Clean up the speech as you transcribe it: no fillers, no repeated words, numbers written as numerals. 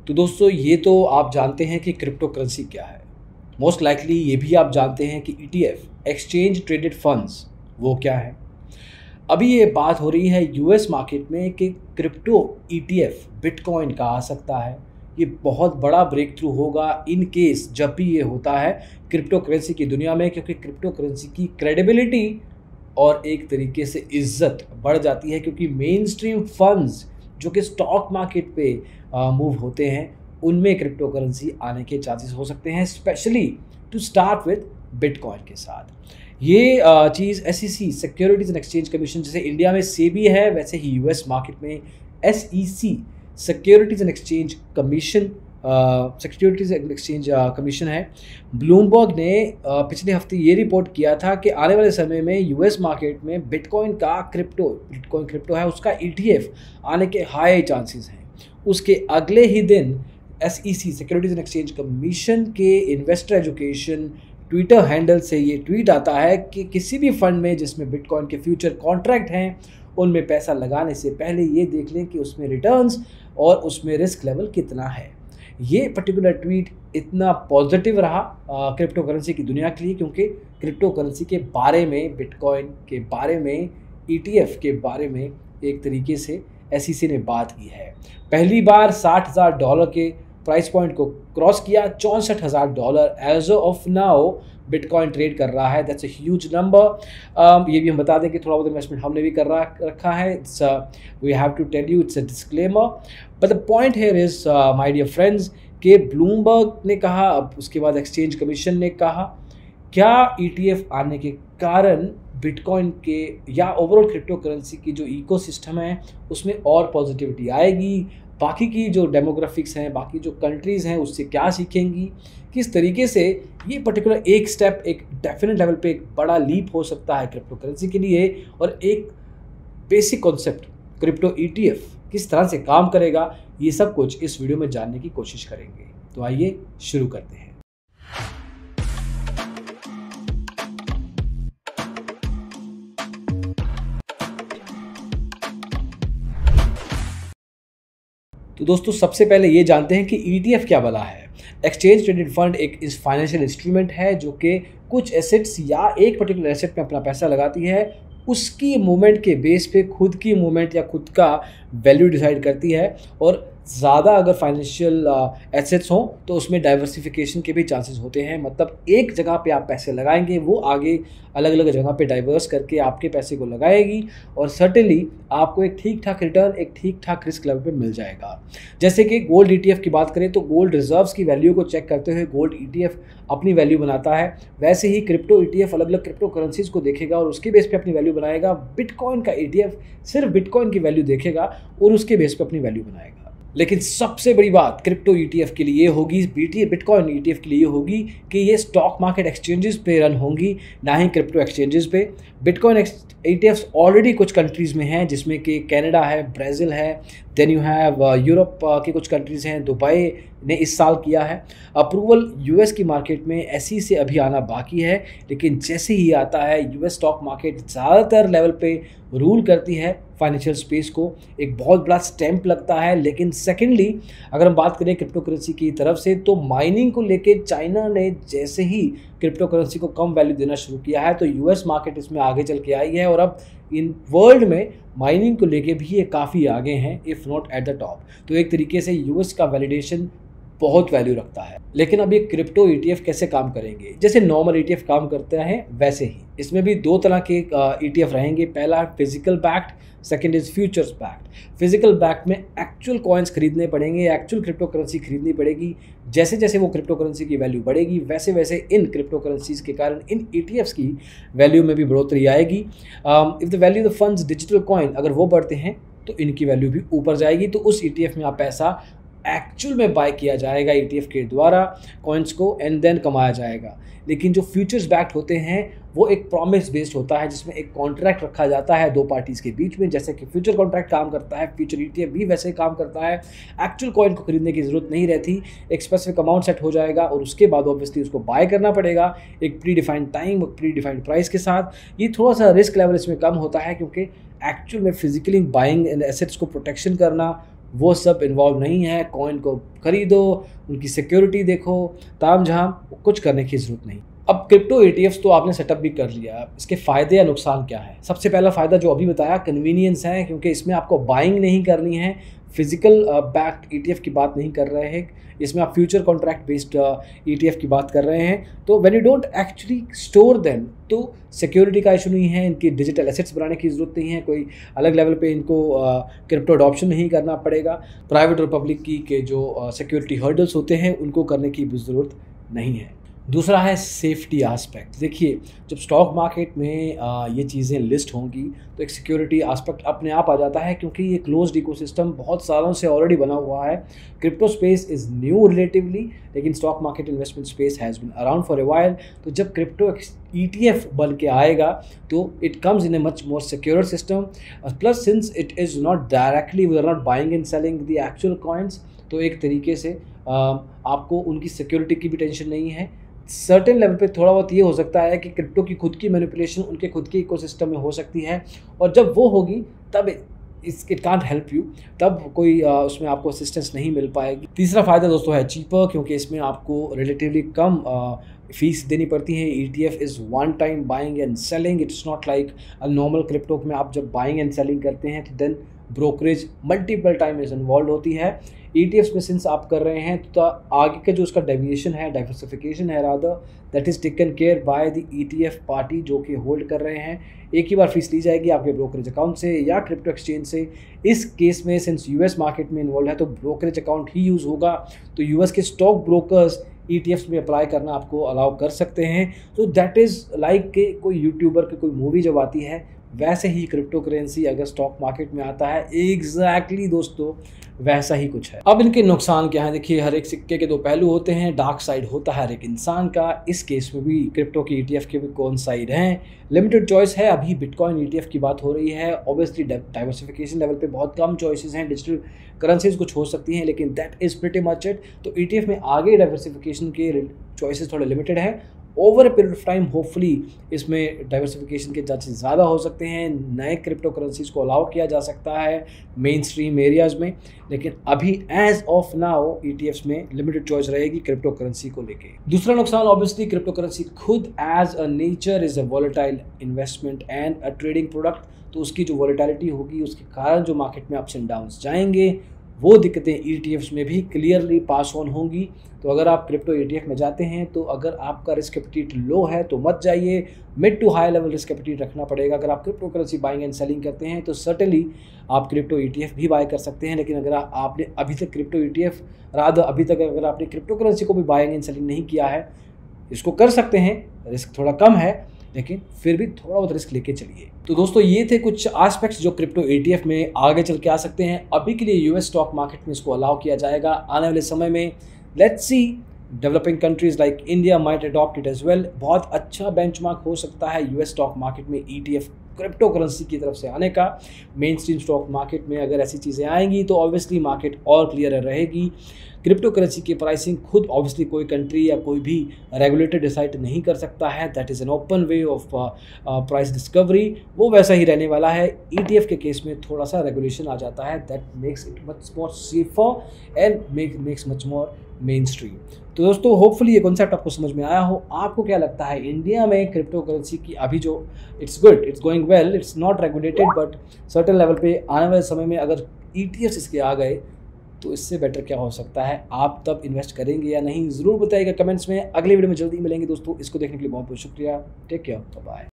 तो दोस्तों ये तो आप जानते हैं कि क्रिप्टो करेंसी क्या है। मोस्ट लाइकली ये भी आप जानते हैं कि ईटीएफ एक्सचेंज ट्रेडेड फंड्स वो क्या है। अभी ये बात हो रही है यूएस मार्केट में कि क्रिप्टो ईटीएफ बिटकॉइन का आ सकता है। ये बहुत बड़ा ब्रेक थ्रू होगा इन केस जब भी ये होता है क्रिप्टो करेंसी की दुनिया में, क्योंकि क्रिप्टो करेंसी की क्रेडिबिलिटी और एक तरीके से इज्जत बढ़ जाती है, क्योंकि मेन स्ट्रीम फंड्स जो कि स्टॉक मार्केट पे मूव होते हैं उनमें क्रिप्टो करेंसी आने के चांसेस हो सकते हैं, specially to start with bitcoin के साथ। ये चीज़ SEC securities and exchange commission, जैसे इंडिया में सेबी है वैसे ही यूएस मार्केट में SEC securities and exchange commission securities and exchange commission है। ब्लूमबर्ग ने पिछले हफ्ते ये रिपोर्ट किया था कि आने वाले समय में यूएस मार्केट में बिटकॉइन क्रिप्टो है उसका ईटीएफ आने के हाई चांसेस हैं। उसके अगले ही दिन SEC securities and exchange commission के इन्वेस्टर एजुकेशन ट्विटर हैंडल से ये ट्वीट आता है कि किसी भी फंड में जिसमें बिटकॉइन के फ्यूचर कॉन्ट्रैक्ट हैं उनमें पैसा लगाने से पहले ये देख लें कि उसमें रिटर्न्स और उसमें रिस्क लेवल कितना है। ये पर्टिकुलर ट्वीट इतना पॉजिटिव रहा क्रिप्टो करेंसी की दुनिया के लिए, क्योंकि क्रिप्टो करेंसी के बारे में, बिटकॉइन के बारे में, ईटीएफ के बारे में एक तरीके से एसईसी ने बात की है। पहली बार $60,000 के प्राइस पॉइंट को क्रॉस किया। $64,000 as of now bitcoin trade कर रहा है। That's a huge number. ये भी हम बता दें कि थोड़ा बहुत इन्वेस्टमेंट हमने भी रखा है। We have to tell you, it's a disclaimer, but the point here is my dear friends कि ब्लूमबर्ग ने कहा, अब उसके बाद एक्सचेंज कमीशन ने कहा, क्या ईटीएफ आने के कारण बिटकॉइन के या ओवरऑल क्रिप्टो करेंसी की जो इकोसिस्टम है उसमें और पॉजिटिविटी आएगी, बाकी की जो डेमोग्राफिक्स हैं, बाकी जो कंट्रीज़ हैं उससे क्या सीखेंगी, किस तरीके से ये पर्टिकुलर एक स्टेप एक डेफिनेट लेवल पे एक बड़ा लीप हो सकता है क्रिप्टो करेंसी के लिए, और एक बेसिक कॉन्सेप्ट क्रिप्टो ईटीएफ किस तरह से काम करेगा, ये सब कुछ इस वीडियो में जानने की कोशिश करेंगे। तो आइए शुरू करते हैं। तो दोस्तों सबसे पहले ये जानते हैं कि ईटीएफ क्या भला है। एक्सचेंज ट्रेडेड फंड एक फाइनेंशियल इंस्ट्रूमेंट है जो कि कुछ एसेट्स या एक पर्टिकुलर एसेट में अपना पैसा लगाती है, उसकी मूवमेंट के बेस पे खुद की मूवमेंट या खुद का वैल्यू डिसाइड करती है, और ज़्यादा अगर फाइनेंशियल एसेट्स हों तो उसमें डाइवर्सिफिकेशन के भी चांसेस होते हैं। मतलब एक जगह पे आप पैसे लगाएंगे, वो आगे अलग अलग जगह पे डाइवर्स करके आपके पैसे को लगाएगी, और सर्टेनली आपको एक ठीक ठाक रिटर्न, एक ठीक ठाक रिस्क लेवल पे मिल जाएगा। जैसे कि गोल्ड ईटीएफ की बात करें तो गोल्ड रिजर्व्स की वैल्यू को चेक करते हुए गोल्ड ईटीएफ अपनी वैल्यू बनाता है, वैसे ही क्रिप्टो ईटीएफ अलग अलग क्रिप्टो करेंसीज को देखेगा और उसके बेस पे अपनी वैल्यू बनाएगा। बिटकॉइन का ईटीएफ सिर्फ बिटकॉइन की वैल्यू देखेगा और उसके बेस पे अपनी वैल्यू बनाएगा। लेकिन सबसे बड़ी बात क्रिप्टो ईटीएफ के लिए होगी, बिटकॉइन ईटीएफ के लिए होगी कि ये स्टॉक मार्केट एक्सचेंजेस पे रन होंगी, ना ही क्रिप्टो एक्सचेंजेस पे। बिटकॉइन ईटीएफ्स ऑलरेडी कुछ कंट्रीज़ में हैं, जिसमें कि कनाडा है, ब्राज़ील है, देन यू हैव यूरोप के कुछ कंट्रीज़ हैं, दुबई ने इस साल किया है। अप्रूवल यूएस की मार्केट में ऐसी से अभी आना बाकी है, लेकिन जैसे ही आता है यूएस स्टॉक मार्केट ज़्यादातर लेवल पे रूल करती है फाइनेंशियल स्पेस को, एक बहुत बड़ा स्टैंप लगता है। लेकिन सेकेंडली अगर हम बात करें क्रिप्टो करेंसी की तरफ से, तो माइनिंग को लेके चाइना ने जैसे ही क्रिप्टो करेंसी को कम वैल्यू देना शुरू किया है तो यूएस मार्केट इसमें आगे चल के आई है, और अब इन वर्ल्ड में माइनिंग को लेके भी ये काफ़ी आगे हैं, if not at the top. तो एक तरीके से यूएस का वैलिडेशन बहुत वैल्यू रखता है। लेकिन अब ये क्रिप्टो ईटीएफ कैसे काम करेंगे? जैसे नॉर्मल ईटीएफ काम करते हैं वैसे ही इसमें भी दो तरह के ईटीएफ रहेंगे। पहला physical backed, second is futures backed. Physical backed में एक्चुअल कॉइन्स खरीदने पड़ेंगे, एक्चुअल क्रिप्टो करेंसी खरीदनी पड़ेगी। जैसे जैसे वो क्रिप्टो करेंसी की वैल्यू बढ़ेगी वैसे वैसे इन क्रिप्टो करेंसीज के कारण इन ईटीएफ्स की वैल्यू में भी बढ़ोतरी आएगी। If the value the funds digital coin अगर वो बढ़ते हैं तो इनकी वैल्यू भी ऊपर जाएगी, तो उस ईटीएफ में आप पैसा एक्चुअल में बाय किया जाएगा ईटीएफ के द्वारा कॉइन्स को, एंड देन कमाया जाएगा। लेकिन जो फ्यूचर्स बैक्ड होते हैं वो एक प्रॉमिस बेस्ड होता है, जिसमें एक कॉन्ट्रैक्ट रखा जाता है दो पार्टीज़ के बीच में। जैसे कि फ्यूचर कॉन्ट्रैक्ट काम करता है, फ्यूचर ईटीएफ भी वैसे ही काम करता है। एक्चुअल कॉइन को खरीदने की ज़रूरत नहीं रहती, एक स्पेसिफिक अमाउंट सेट हो जाएगा और उसके बाद ऑब्वियसली उसको बाय करना पड़ेगा एक pre defined time, pre defined price के साथ। ये थोड़ा सा रिस्क लेवल इसमें कम होता है, क्योंकि एक्चुअल में फिजिकली बाइंग एंड एसेट्स को प्रोटेक्शन करना, वो सब इन्वॉल्व नहीं है। कॉइन को खरीदो, उनकी सिक्योरिटी देखो, तामझाम, कुछ करने की ज़रूरत नहीं। अब क्रिप्टो ETFs तो आपने सेटअप भी कर लिया, इसके फ़ायदे या नुकसान क्या है? सबसे पहला फ़ायदा जो अभी बताया, कन्वीनियंस है, क्योंकि इसमें आपको बाइंग नहीं करनी है। फिजिकल बैक्ड ETF की बात नहीं कर रहे हैं, इसमें आप फ्यूचर कॉन्ट्रैक्ट बेस्ड ETF की बात कर रहे हैं। तो when you don't actually store them, तो सिक्योरिटी का इशू नहीं है, इनकी डिजिटल एसेट्स बनाने की ज़रूरत नहीं है, कोई अलग लेवल पे इनको क्रिप्टो अडॉप्शन नहीं करना पड़ेगा। प्राइवेट और पब्लिक की के जो सिक्योरिटी हर्डल्स होते हैं उनको करने की भी ज़रूरत नहीं है। दूसरा है सेफ्टी एस्पेक्ट। देखिए, जब स्टॉक मार्केट में ये चीज़ें लिस्ट होंगी तो एक सिक्योरिटी एस्पेक्ट अपने आप आ जाता है, क्योंकि ये क्लोज्ड इकोसिस्टम बहुत सालों से ऑलरेडी बना हुआ है। Crypto space is new relatively, लेकिन stock market investment space has been around for a while. तो जब क्रिप्टो ETF बन के आएगा तो it comes in a much more secure system, plus since it is not directly, we are not buying and selling the actual coins, तो एक तरीके से आपको उनकी सिक्योरिटी की भी टेंशन नहीं है। सर्टेन लेवल पे थोड़ा बहुत ये हो सकता है कि क्रिप्टो की खुद की मैनिपुलेशन उनके खुद के इकोसिस्टम में हो सकती है, और जब वो होगी तब इट कांट हेल्प यू, तब कोई उसमें आपको असिस्टेंस नहीं मिल पाएगी। तीसरा फ़ायदा दोस्तों है चीपर, क्योंकि इसमें आपको रिलेटिवली कम फीस देनी पड़ती है। ETF is one time buying and selling, it's not like a normal crypto में आप जब बाइंग एंड सेलिंग करते हैं तो then brokerage multiple time is involve होती है। ETFs में सिंस आप कर रहे हैं तो आगे का जो उसका डेविएशन है, डाइवर्सिफिकेशन है rather, that is taken care by the ETF party जो कि होल्ड कर रहे हैं। एक ही बार फीस ली जाएगी आपके ब्रोकरेज अकाउंट से या क्रिप्टो एक्सचेंज से। इस केस में सिंस US मार्केट में इन्वॉल्व है तो ब्रोकरेज अकाउंट ही यूज़ होगा, तो US के स्टॉक ब्रोकर्स ETFs में अप्लाई करना आपको अलाउ कर सकते हैं। तो दैट इज़ लाइक कि कोई यूट्यूबर की कोई मूवी जब आती है, वैसे ही क्रिप्टो करेंसी अगर स्टॉक मार्केट में आता है, एग्जैक्टली दोस्तों वैसा ही कुछ है। अब इनके नुकसान क्या हैं? देखिए, हर एक सिक्के के दो पहलू होते हैं, डार्क साइड होता है हर एक इंसान का। इस केस में भी क्रिप्टो की ETF के भी कौन साइड हैं? लिमिटेड चॉइस है, अभी बिटकॉइन ETF की बात हो रही है। ऑब्वियसली डाइवर्सिफिकेशन लेवल पे बहुत कम चॉइसेस हैं, डिजिटल करेंसीज कुछ हो सकती हैं, लेकिन that is pretty much it. तो ETF में आगे डाइवर्सिफिकेशन के चॉइसेस थोड़े लिमिटेड हैं। Over a period of time hopefully इसमें डाइवर्सिफिकेशन के चांसेस ज़्यादा हो सकते हैं, नए क्रिप्टो करेंसीज को अलाउ किया जा सकता है मेन स्ट्रीम एरियाज़ में, लेकिन अभी एज ऑफ नाउ ETFs में लिमिटेड चॉइस रहेगी क्रिप्टो करेंसी को लेके। दूसरा नुकसान ऑब्वियसली क्रिप्टो करेंसी खुद as a nature is a volatile investment and a trading product, तो उसकी जो वॉलेटिलिटी होगी उसके कारण जो मार्केट में अप्स एंड डाउन्स जाएंगे, वो दिक्कतें ETFs में भी क्लियरली पास ऑन होंगी। तो अगर आप क्रिप्टो ETF में जाते हैं तो अगर आपका रिस्क एपेटाइट लो है तो मत जाइए, mid to high level risk appetite रखना पड़ेगा। अगर आप crypto currency buying and selling करते हैं तो सर्टेनली आप क्रिप्टो ETF भी बाय कर सकते हैं, लेकिन अगर आपने अभी तक क्रिप्टो ETF अभी तक अगर आपने क्रिप्टो करेंसी को भी बाइंग एंड सेलिंग नहीं किया है, इसको कर सकते हैं, रिस्क थोड़ा कम है लेकिन फिर भी थोड़ा बहुत रिस्क लेके चलिए। तो दोस्तों ये थे कुछ एस्पेक्ट्स जो क्रिप्टो ETF में आगे चल के आ सकते हैं। अभी के लिए US स्टॉक मार्केट में इसको अलाउ किया जाएगा, आने वाले समय में let's see developing countries like India might adopt it as well. बहुत अच्छा बेंचमार्क हो सकता है US स्टॉक मार्केट में ETF क्रिप्टो करेंसी की तरफ से आने का। मेन स्ट्रीम स्टॉक मार्केट में अगर ऐसी चीज़ें आएंगी तो ऑब्वियसली मार्केट और क्लियर रहेगी। क्रिप्टो करेंसी की प्राइसिंग खुद ऑब्वियसली कोई कंट्री या कोई भी रेगुलेटर डिसाइड नहीं कर सकता है, that is an open way of price discovery, वो वैसा ही रहने वाला है। ETF के केस में थोड़ा सा रेगुलेशन आ जाता है, that makes it much more safer and makes much more main stream. तो दोस्तों होपफुली ये कॉन्सेप्ट आपको समझ में आया हो। आपको क्या लगता है इंडिया में क्रिप्टो करेंसी की अभी जो it's good, it's going well, it's not regulated, but certain level पे आने वाले समय में अगर ETFs इसके आ गए तो इससे बेटर क्या हो सकता है? आप तब इन्वेस्ट करेंगे या नहीं, ज़रूर बताइएगा कमेंट्स में। अगले वीडियो में जल्दी मिलेंगे दोस्तों। इसको देखने के लिए बहुत बहुत शुक्रिया। Take care, bye.